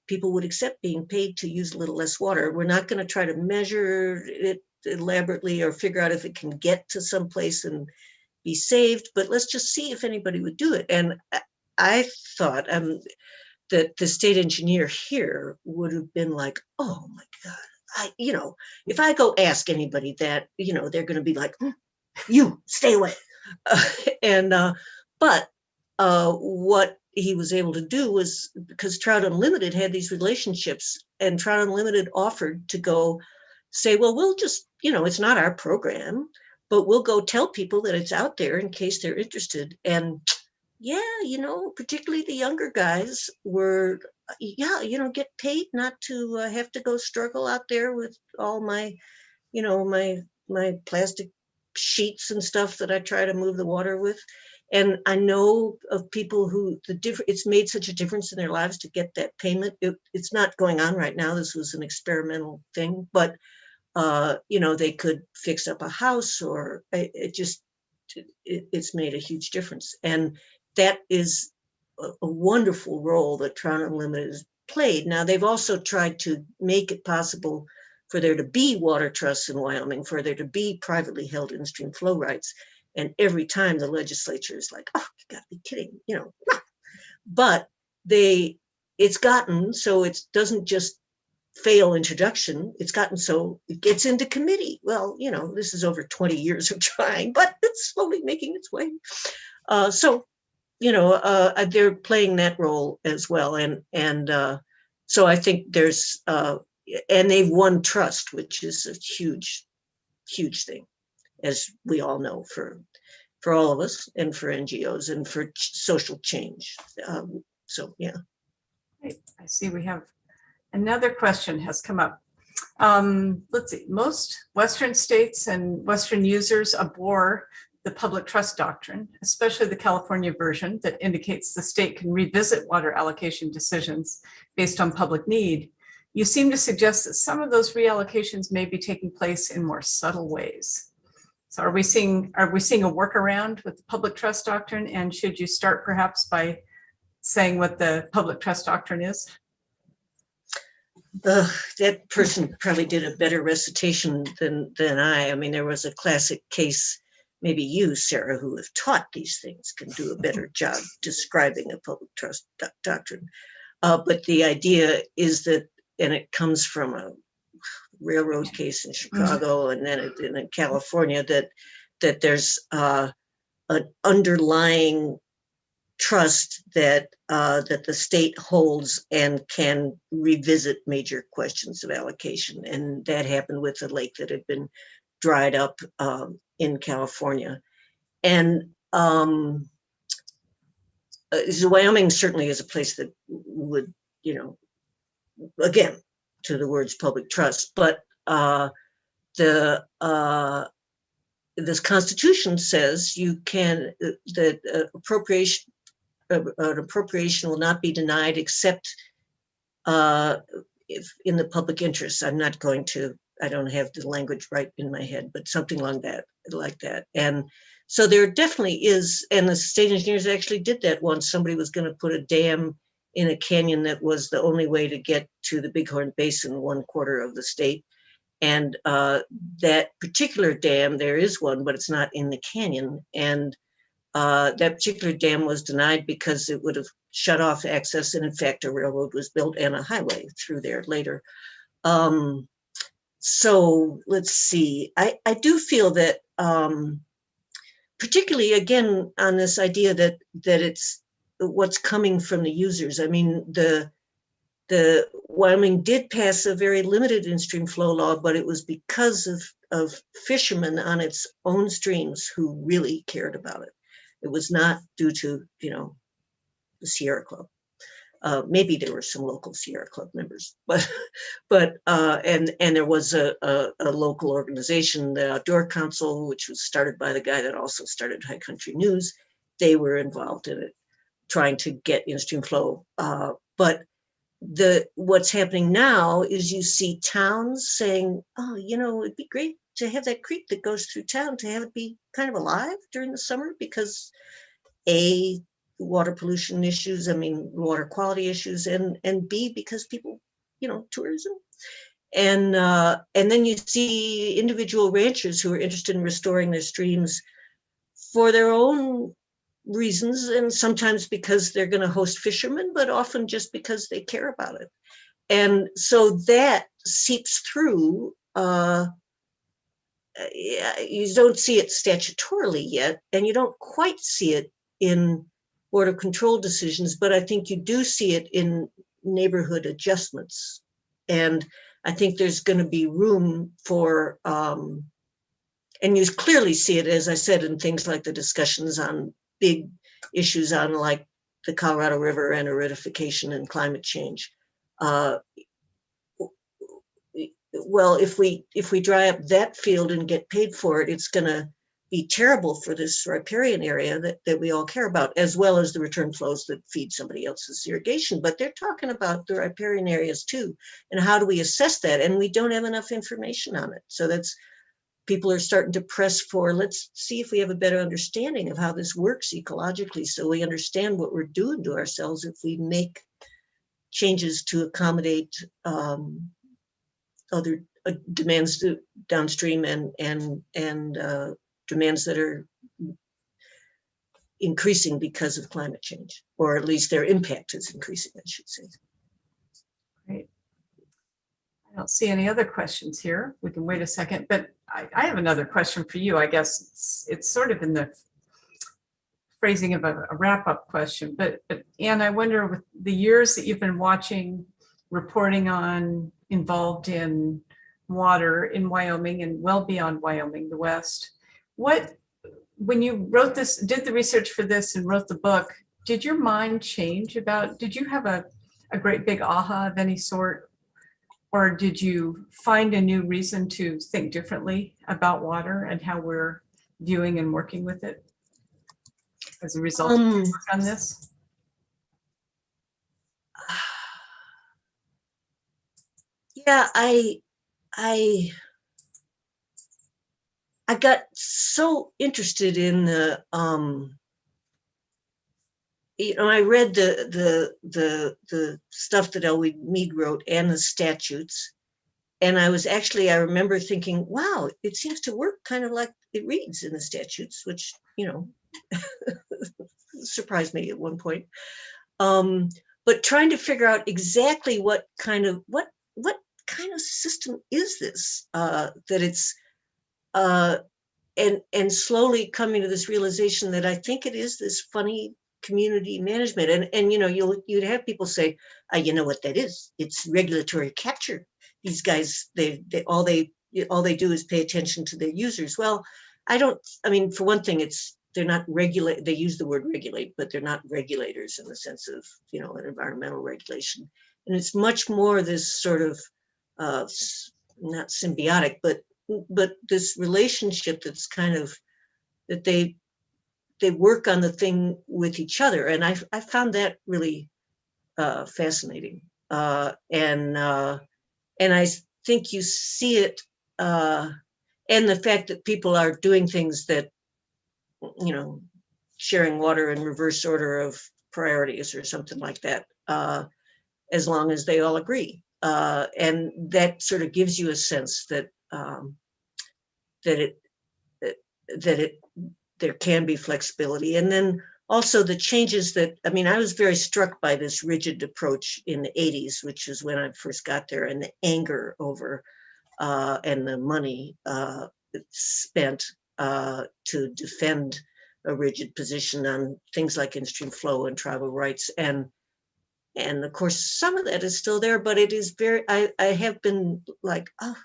people would accept being paid to use a little less water. We're not going to try to measure it elaborately or figure out if it can get to some place and be saved, but let's just see if anybody would do it. And I thought that the state engineer here would have been like, oh my God, if I go ask anybody that, they're going to be like, you stay away. But what he was able to do was, because Trout Unlimited had these relationships, and Trout Unlimited offered to go say, well, we'll just, it's not our program, but we'll go tell people that it's out there in case they're interested. And yeah, particularly the younger guys were, get paid not to have to go struggle out there with all my, my plastic sheets and stuff that I try to move the water with. And I know of people who it's made such a difference in their lives to get that payment. It's not going on right now. This was an experimental thing, but they could fix up a house, or it's made a huge difference. And that is a wonderful role that Trout Unlimited has played. Now, they've also tried to make it possible for there to be water trusts in Wyoming, for there to be privately held in-stream flow rights. And every time the legislature is like, oh, you gotta be kidding, But it's gotten so it doesn't just fail introduction, it's gotten so it gets into committee. Well, this is over 20 years of trying, but it's slowly making its way. They're playing that role as well. And so I think there's, and they've won trust, which is a huge, huge thing, as we all know, for all of us and for NGOs and for social change. So, yeah. Great. I see we have another question has come up. Let's see, most Western states and Western users abhor the public trust doctrine, especially the California version that indicates the state can revisit water allocation decisions based on public need. You seem to suggest that some of those reallocations may be taking place in more subtle ways. So are we seeing a workaround with the public trust doctrine? And should you start perhaps by saying what the public trust doctrine is? That person probably did a better recitation than I. I mean, there was a classic case, maybe you, Sarah, who have taught these things, can do a better job describing a public trust doctrine. But the idea is that, and it comes from a railroad case in Chicago, and then in California, that there's an underlying trust that the state holds and can revisit major questions of allocation. And that happened with a lake that had been dried up in California. And Wyoming certainly is a place that would, again, to the words public trust, but this Constitution says you can, that an appropriation will not be denied except if in the public interest. I don't have the language right in my head, but something like that. And so there definitely is, and the state engineers actually did that once. Somebody was going to put a dam in a canyon that was the only way to get to the Bighorn Basin, 1/4 of the state. And that particular dam, there is one, but it's not in the canyon. And that particular dam was denied because it would have shut off access. And in fact, a railroad was built and a highway through there later. So let's see. I do feel that, particularly again, on this idea that it's what's coming from the users. I mean, the Wyoming did pass a very limited in-stream flow law, but it was because of fishermen on its own streams who really cared about it. It was not due to, the Sierra Club. Maybe there were some local Sierra Club members, and there was a local organization, the Outdoor Council, which was started by the guy that also started High Country News. They were involved in it, trying to get in-stream flow. But what's happening now is you see towns saying, oh, it'd be great to have that creek that goes through town, to have it be kind of alive during the summer, because water pollution issues, water quality issues, and B, because people, tourism. And then you see individual ranchers who are interested in restoring their streams for their own reasons, and sometimes because they're going to host fishermen, but often just because they care about it. And so that seeps through. You don't see it statutorily yet, and you don't quite see it in Board of Control decisions, but I think you do see it in neighborhood adjustments. And I think there's going to be room for, and you clearly see it, as I said, in things like the discussions on big issues on like the Colorado River and aridification and climate change. Well, if we dry up that field and get paid for it, it's going to be terrible for this riparian area that we all care about, as well as the return flows that feed somebody else's irrigation. But they're talking about the riparian areas too, and how do we assess that? And we don't have enough information on it. So people are starting to press for, let's see if we have a better understanding of how this works ecologically, so we understand what we're doing to ourselves if we make changes to accommodate other demands downstream and demands that are increasing because of climate change, or at least their impact is increasing, I should say. Great. I don't see any other questions here. We can wait a second, but I have another question for you. I guess it's sort of in the phrasing of a wrap-up question, but Anne, I wonder, with the years that you've been watching, reporting on, involved in water in Wyoming and well beyond Wyoming, the West, when you wrote this, did the research for this and wrote the book, did your mind change did you have a great big aha of any sort, or did you find a new reason to think differently about water and how we're viewing and working with it as a result of your work on this? Yeah, I got so interested in the, I read the stuff that Elwood Mead wrote and the statutes, and I remember thinking, wow, it seems to work kind of like it reads in the statutes, which, surprised me at one point. But trying to figure out exactly what kind of system is this, that it's, and slowly coming to this realization that I think it is this funny community management. And you'd have people say, you know what that is? It's regulatory capture. These guys, all they do is pay attention to their users. Well, for one thing, they're not regulate. They use the word regulate, but they're not regulators in the sense of, an environmental regulation. And it's much more this sort of, not symbiotic, but this relationship that's kind of, that they work on the thing with each other. And I found that really fascinating. And I think you see it, and the fact that people are doing things that, sharing water in reverse order of priorities or something like that, as long as they all agree. And that sort of gives you a sense that there can be flexibility. And then also the changes that, I was very struck by this rigid approach in the 80s, which is when I first got there, and the anger over and the money spent to defend a rigid position on things like in-stream flow and tribal rights. And And of course, some of that is still there, but it is I have been like, oh,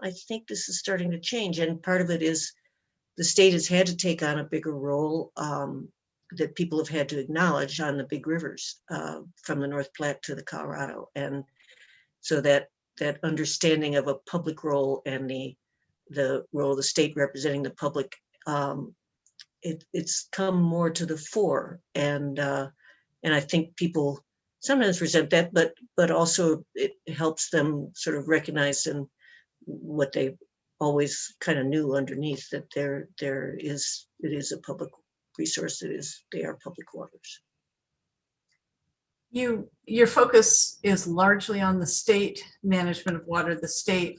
I think this is starting to change. And part of it is the state has had to take on a bigger role that people have had to acknowledge on the big rivers from the North Platte to the Colorado. And so that understanding of a public role and the role of the state representing the public, it's come more to the fore. And I think people sometimes resent that, but also it helps them sort of recognize and what they always kind of knew underneath, that it is a public resource. They are public waters. Your focus is largely on the state management of water, the state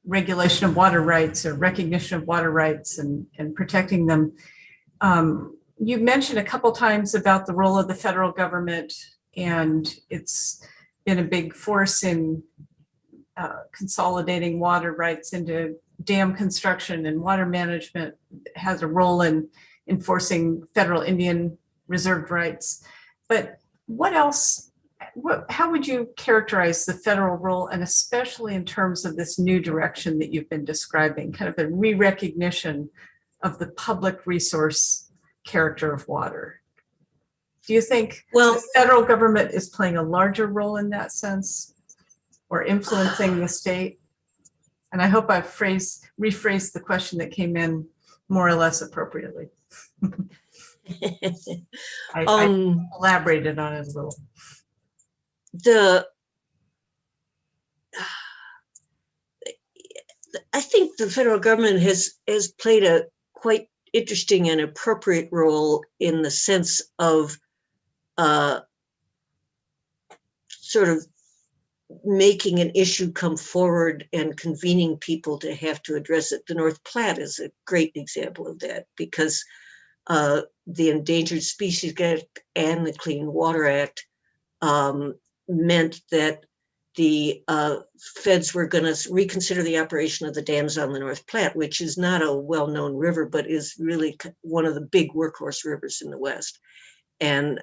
regulation of water rights or recognition of water rights and protecting them. You mentioned a couple times about the role of the federal government, and it's been a big force in consolidating water rights into dam construction, and water management has a role in enforcing federal Indian reserved rights. But what else, how would you characterize the federal role, and especially in terms of this new direction that you've been describing, kind of a re-recognition of the public resource character of water? Do you think the federal government is playing a larger role in that sense, or influencing the state? And I hope I've rephrased the question that came in more or less appropriately. I elaborated on it a little. I think the federal government has played a quite interesting and appropriate role in the sense of sort of making an issue come forward and convening people to have to address it. The North Platte is a great example of that, because the Endangered Species Act and the Clean Water Act meant that the feds were going to reconsider the operation of the dams on the North Platte, which is not a well-known river, but is really one of the big workhorse rivers in the West. And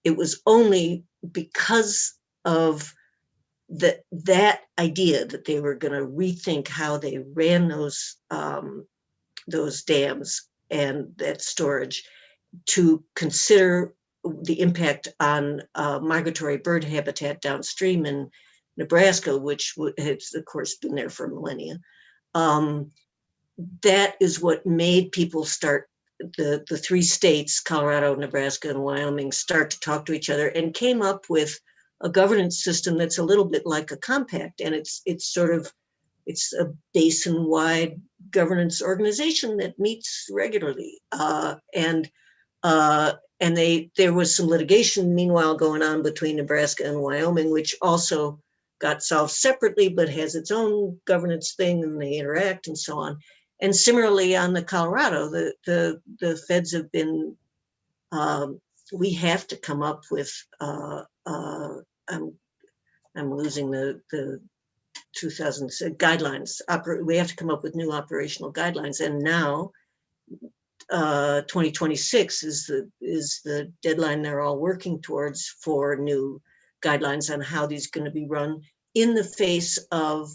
it was only because of that idea that they were going to rethink how they ran those dams and that storage, to consider the impact on migratory bird habitat downstream in Nebraska, which has, of course, been there for millennia. That is what made people start, the three states, Colorado, Nebraska, and Wyoming, start to talk to each other and came up with a governance system that's a little bit like a compact. And it's a basin-wide governance organization that meets regularly. There was some litigation meanwhile going on between Nebraska and Wyoming, which also got solved separately, but has its own governance thing, and they interact and so on. And similarly on the Colorado, the feds have been, we have to come up with, I'm losing the 2006 guidelines. We have to come up with new operational guidelines. And now 2026 is the deadline they're all working towards for new guidelines on how these are going to be run, in the face of,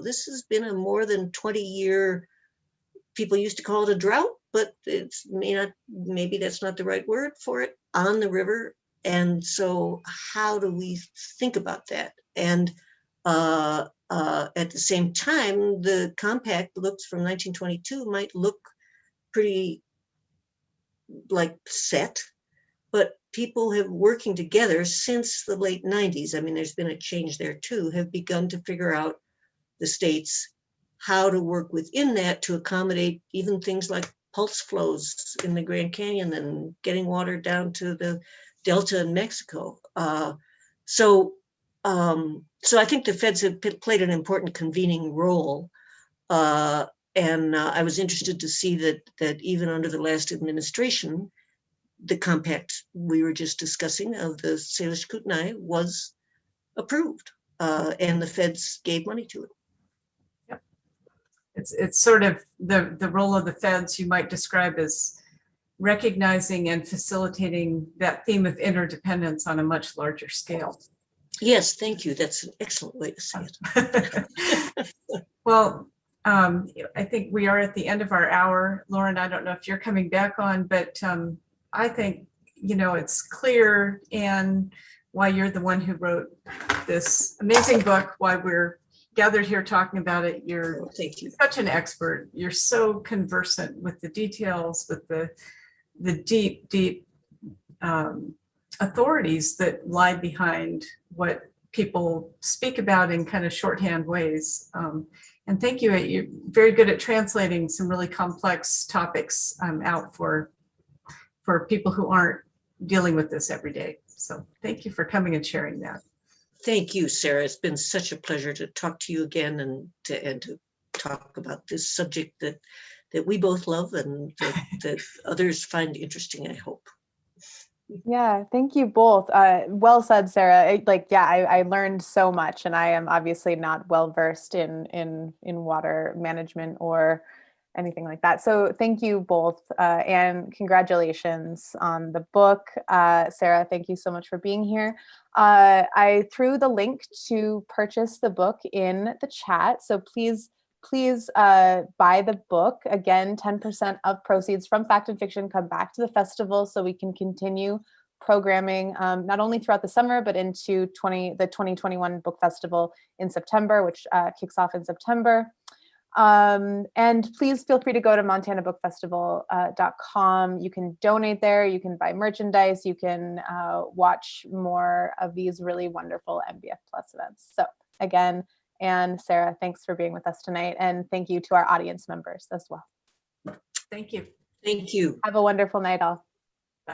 this has been a more than 20-year, people used to call it a drought, but maybe that's not the right word for it, on the river. And so how do we think about that? And at the same time, the compact looks from 1922 might look pretty like set, but people have working together since the late 90s. I mean, there's been a change there too, have begun to figure out, the states, how to work within that to accommodate even things like pulse flows in the Grand Canyon and getting water down to the Delta in Mexico. So I think the feds have played an important convening role. And I was interested to see that even under the last administration, the compact we were just discussing of the Salish Kootenai was approved, and the feds gave money to it. It's sort of the role of the feds you might describe as recognizing and facilitating that theme of interdependence on a much larger scale. Yes, thank you. That's an excellent way to say it. Well, I think we are at the end of our hour. Lauren, I don't know if you're coming back on, but I think, it's clear, and why you're the one who wrote this amazing book, why we're gathered here talking about it. You're Thank you. such an expert. You're so conversant with the details, with the deep, deep authorities that lie behind what people speak about in kind of shorthand ways. And thank you. You're very good at translating some really complex topics out for people who aren't dealing with this every day. So thank you for coming and sharing that. Thank you, Sarah. It's been such a pleasure to talk to you again and to talk about this subject that we both love and that others find interesting, I hope. Yeah, thank you both. Well said, Sarah. I learned so much, and I am obviously not well versed in water management or anything like that. So thank you both, and congratulations on the book. Sarah, thank you so much for being here. I threw the link to purchase the book in the chat, so please buy the book. Again, 10% of proceeds from Fact and Fiction come back to the festival so we can continue programming not only throughout the summer, but into the 2021 Book Festival in September, which kicks off in September. And please feel free to go to montanabookfestival.com. You can donate there, you can buy merchandise, you can watch more of these really wonderful MBF Plus events. So again, and Sarah, thanks for being with us tonight. And thank you to our audience members as well. Thank you. Thank you. Have a wonderful night all.